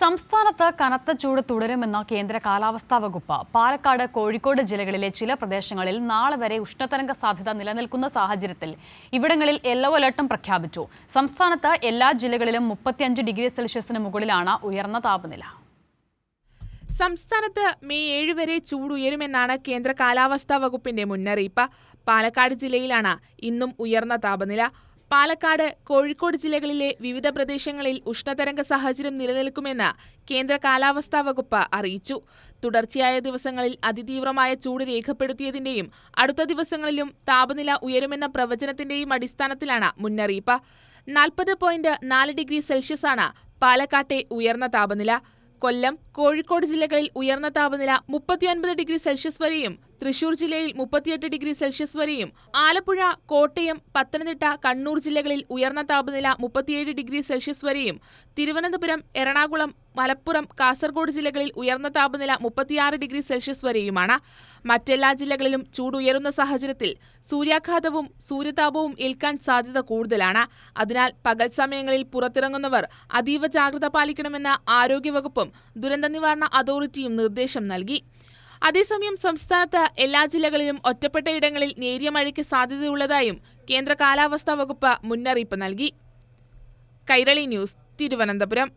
സംസ്ഥാനത്ത് കനത്ത ചൂട് തുടരുമെന്ന കേന്ദ്ര കാലാവസ്ഥാ വകുപ്പ്. പാലക്കാട്, കോഴിക്കോട് ജില്ലകളിലെ ചില പ്രദേശങ്ങളിൽ നാളെ വരെ ഉഷ്ണതരംഗ സാധ്യത നിലനിൽക്കുന്ന സാഹചര്യത്തിൽ ഇവിടങ്ങളിൽ യെല്ലോ അലർട്ടും പ്രഖ്യാപിച്ചു. സംസ്ഥാനത്ത് എല്ലാ ജില്ലകളിലും 35 ഡിഗ്രി സെൽഷ്യസിന് മുകളിലാണ് ഉയർന്ന താപനില. സംസ്ഥാനത്ത് മെയ് 7 വരെ ചൂട് ഉയരുമെന്നാണ് കേന്ദ്ര കാലാവസ്ഥാ വകുപ്പിന്റെ മുന്നറിയിപ്പ്. പാലക്കാട് ജില്ലയിലാണ് ഇന്നും ഉയർന്ന താപനില. പാലക്കാട്, കോഴിക്കോട് ജില്ലകളിലെ വിവിധ പ്രദേശങ്ങളിൽ ഉഷ്ണതരംഗ സാഹചര്യം നിലനിൽക്കുമെന്ന് കേന്ദ്ര കാലാവസ്ഥാ വകുപ്പ് അറിയിച്ചു. തുടർച്ചയായ ദിവസങ്ങളിൽ അതിതീവ്രമായ ചൂട് രേഖപ്പെടുത്തിയതിന്റെയും അടുത്ത ദിവസങ്ങളിലും താപനില ഉയരുമെന്ന പ്രവചനത്തിന്റെയും അടിസ്ഥാനത്തിലാണ് മുന്നറിയിപ്പ്. 40.4 ഡിഗ്രി സെൽഷ്യസാണ് പാലക്കാട്ടെ ഉയർന്ന താപനില. കൊല്ലം, കോഴിക്കോട് ജില്ലകളിൽ ഉയർന്ന താപനില 39 ഡിഗ്രി സെൽഷ്യസ് വരെയും തൃശൂർ ജില്ലയിൽ 38 ഡിഗ്രി സെൽഷ്യസ് വരെയും, ആലപ്പുഴ, കോട്ടയം, പത്തനംതിട്ട, കണ്ണൂർ ജില്ലകളിൽ ഉയർന്ന താപനില 37 ഡിഗ്രി സെൽഷ്യസ് വരെയും, തിരുവനന്തപുരം, എറണാകുളം, മലപ്പുറം, കാസർഗോഡ് ജില്ലകളിൽ ഉയർന്ന താപനില 36 ഡിഗ്രി സെൽഷ്യസ് വരെയുമാണ്. മറ്റെല്ലാ ജില്ലകളിലും ചൂട് ഉയരുന്ന സാഹചര്യത്തിൽ സൂര്യാഘാതവും സൂര്യതാപവും ഏൽക്കാൻ സാധ്യത കൂടുതലാണ്. അതിനാൽ പകൽ സമയങ്ങളിൽ പുറത്തിറങ്ങുന്നവർ അതീവ ജാഗ്രത പാലിക്കണമെന്ന് ആരോഗ്യവകുപ്പും ദുരന്ത നിവാരണ അതോറിറ്റിയും നിർദ്ദേശം നൽകി. അതേസമയം സംസ്ഥാനത്ത് എല്ലാ ജില്ലകളിലും ഒറ്റപ്പെട്ട ഇടങ്ങളിൽ നേരിയ മഴയ്ക്ക് സാധ്യതയുള്ളതായും കേന്ദ്ര കാലാവസ്ഥാ വകുപ്പ് മുന്നറിയിപ്പ് നൽകി. കൈരളി ന്യൂസ്, തിരുവനന്തപുരം.